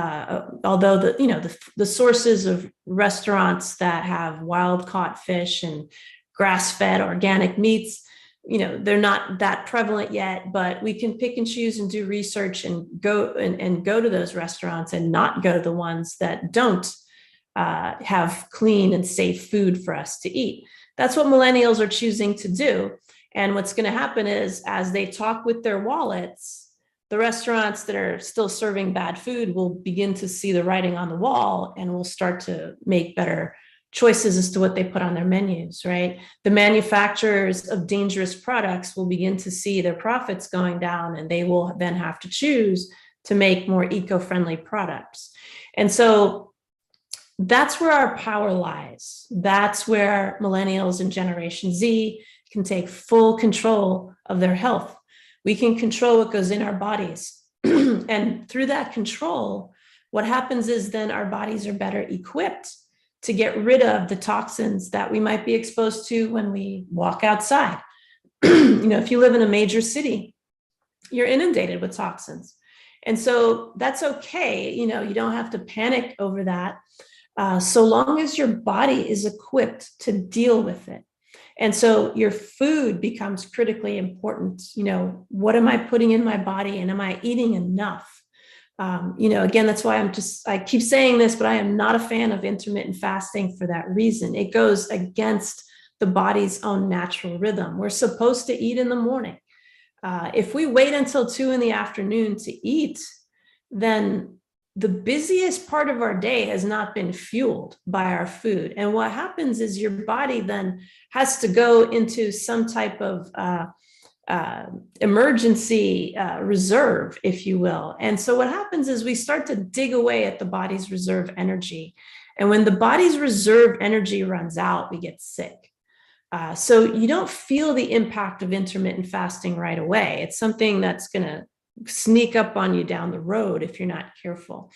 although the sources of restaurants that have wild caught fish and grass-fed organic meats, they're not that prevalent yet, but we can pick and choose and do research and go to those restaurants and not go to the ones that don't have clean and safe food for us to eat. That's what millennials are choosing to do. And what's going to happen is, as they talk with their wallets, the restaurants that are still serving bad food will begin to see the writing on the wall and will start to make better choices as to what they put on their menus, right? The manufacturers of dangerous products will begin to see their profits going down, and they will then have to choose to make more eco-friendly products. And so that's where our power lies. That's where millennials and Generation Z can take full control of their health. We can control what goes in our bodies. And through that control, what happens is then our bodies are better equipped to get rid of the toxins that we might be exposed to when we walk outside. If you live in a major city, you're inundated with toxins. And so that's okay. You don't have to panic over that, so long as your body is equipped to deal with it. And so your food becomes critically important. What am I putting in my body, and am I eating enough? Again, that's why I keep saying this, but I am not a fan of intermittent fasting for that reason. It goes against the body's own natural rhythm. We're supposed to eat in the morning. If we wait until 2 p.m. to eat, then the busiest part of our day has not been fueled by our food. And what happens is your body then has to go into some type of emergency reserve, if you will. And so what happens is we start to dig away at the body's reserve energy. And when the body's reserve energy runs out, we get sick. So you don't feel the impact of intermittent fasting right away. It's something that's going to sneak up on you down the road if you're not careful.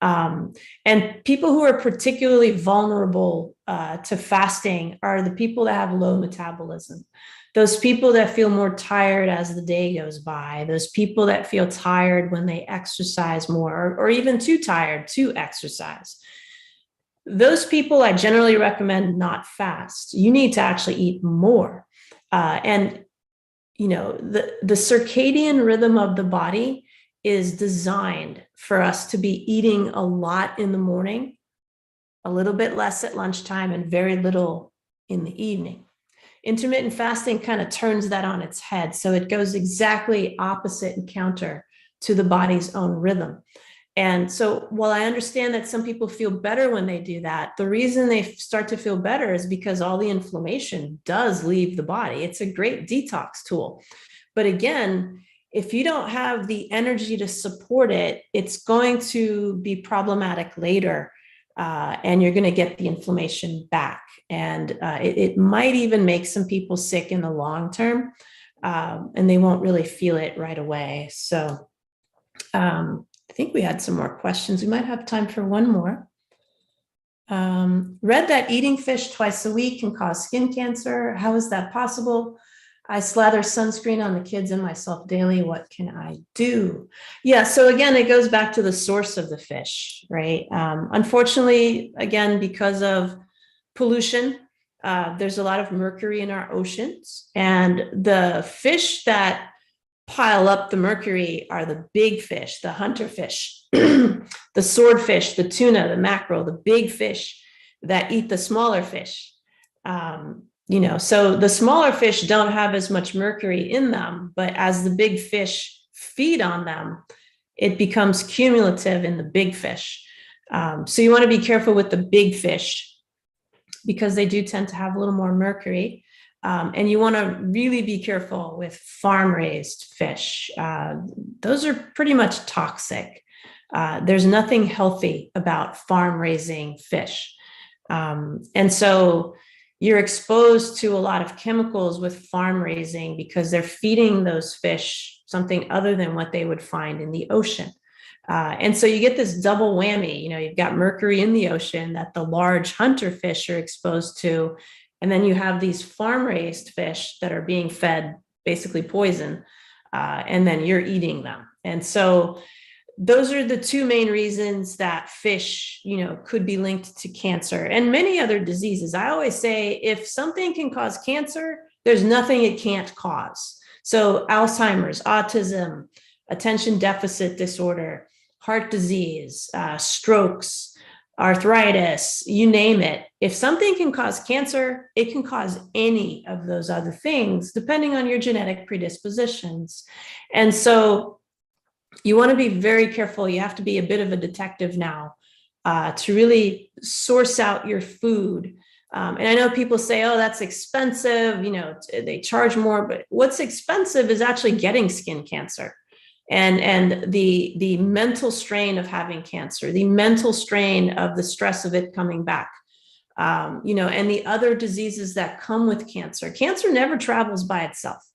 And people who are particularly vulnerable to fasting are the people that have low metabolism. Those people that feel more tired as the day goes by, those people that feel tired when they exercise more, or even too tired to exercise. Those people I generally recommend not fast. You need to actually eat more. The circadian rhythm of the body is designed for us to be eating a lot in the morning, a little bit less at lunchtime, and very little in the evening. Intermittent fasting kind of turns that on its head. So it goes exactly opposite and counter to the body's own rhythm. And so while I understand that some people feel better when they do that, the reason they start to feel better is because all the inflammation does leave the body. It's a great detox tool. But again, if you don't have the energy to support it, it's going to be problematic later. and you're going to get the inflammation back. And it might even make some people sick in the long term, and they won't really feel it right away. So I think we had some more questions. We might have time for one more. Read that eating fish twice a week can cause skin cancer. How is that possible? I slather sunscreen on the kids and myself daily. What can I do? Yeah, so again, it goes back to the source of the fish, right? Unfortunately, again, because of pollution, there's a lot of mercury in our oceans, and the fish that pile up the mercury are the big fish, the hunter fish, the swordfish, the tuna, the mackerel, the big fish that eat the smaller fish. So the smaller fish don't have as much mercury in them, but as the big fish feed on them, it becomes cumulative in the big fish. So you want to be careful with the big fish because they do tend to have a little more mercury. And you want to really be careful with farm-raised fish. Those are pretty much toxic. There's nothing healthy about farm-raising fish. And so you're exposed to a lot of chemicals with farm-raising because they're feeding those fish something other than what they would find in the ocean. And so you get this double whammy. You've got mercury in the ocean that the large hunter fish are exposed to. And then you have these farm-raised fish that are being fed basically poison, and then you're eating them. And so those are the two main reasons that fish, could be linked to cancer and many other diseases. I always say if something can cause cancer, there's nothing it can't cause. So Alzheimer's, autism, attention deficit disorder, heart disease, strokes, arthritis, you name it. If something can cause cancer, it can cause any of those other things, depending on your genetic predispositions. And so you want to be very careful. You have to be a bit of a detective now to really source out your food. And I know people say, oh, that's expensive. They charge more, but what's expensive is actually getting skin cancer. And the mental strain of having cancer, the mental strain of the stress of it coming back, and the other diseases that come with cancer. Cancer never travels by itself.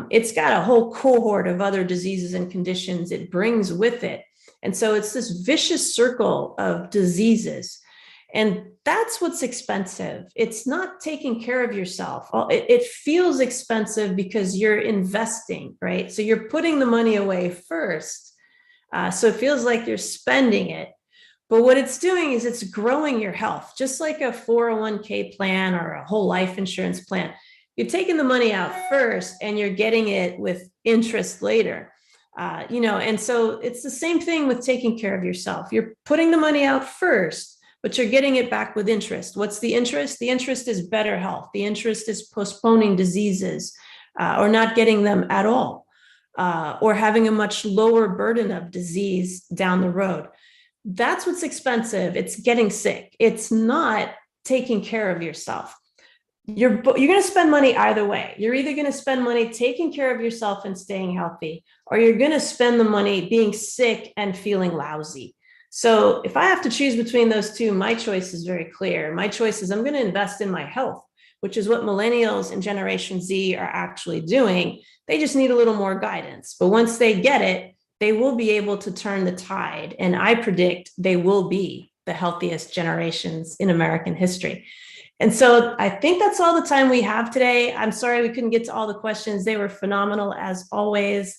It's got a whole cohort of other diseases and conditions it brings with it. And so it's this vicious circle of diseases. And that's what's expensive. It's not taking care of yourself. It feels expensive because you're investing, right? So you're putting the money away first. So it feels like you're spending it. But what it's doing is it's growing your health, just like a 401k plan or a whole life insurance plan. You're taking the money out first and you're getting it with interest later. And so it's the same thing with taking care of yourself. You're putting the money out first, but you're getting it back with interest. What's the interest? The interest is better health. The interest is postponing diseases or not getting them at all, or having a much lower burden of disease down the road. That's what's expensive. It's getting sick. It's not taking care of yourself. You're going to spend money either way. You're either going to spend money taking care of yourself and staying healthy, or you're going to spend the money being sick and feeling lousy. So if I have to choose between those two, my choice is very clear. My choice is I'm going to invest in my health, which is what millennials and Generation Z are actually doing. They just need a little more guidance. But once they get it, they will be able to turn the tide. And I predict they will be the healthiest generations in American history. And so I think that's all the time we have today. I'm sorry we couldn't get to all the questions. They were phenomenal as always.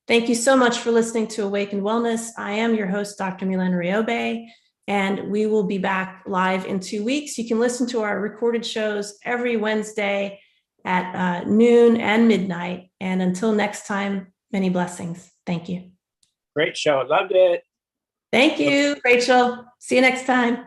Thank you so much for listening to Awakened Wellness. I am your host, Dr. Mylaine Riobe, and we will be back live in 2 weeks. You can listen to our recorded shows every Wednesday at noon and midnight. And until next time, many blessings. Thank you. Great show. Loved it. Thank you, Rachel. See you next time.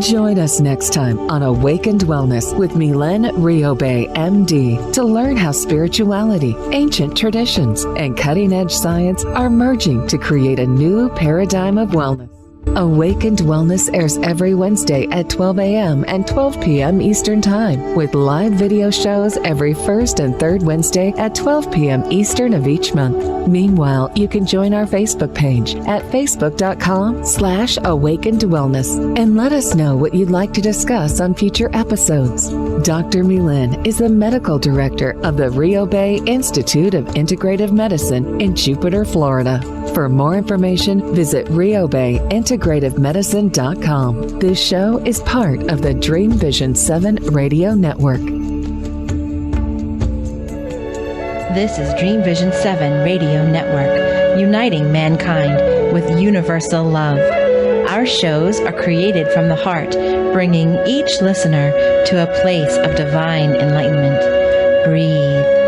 Join us next time on Awakened Wellness with Mylaine Riobe, MD, to learn how spirituality, ancient traditions, and cutting-edge science are merging to create a new paradigm of wellness. Awakened Wellness airs every Wednesday at 12 a.m. and 12 p.m. Eastern Time, with live video shows every first and third Wednesday at 12 p.m. Eastern of each month. Meanwhile, you can join our Facebook page at facebook.com/Awakened Wellness and let us know what you'd like to discuss on future episodes. Dr. Mylaine is the medical director of the Riobe Institute of Integrative Medicine in Jupiter, Florida. For more information, visit RiobeIntegrativeMedicine.com. This show is part of the Dream Vision 7 radio network. This is Dream Vision 7 Radio Network, uniting mankind with universal love. Our shows are created from the heart, bringing each listener to a place of divine enlightenment. Breathe.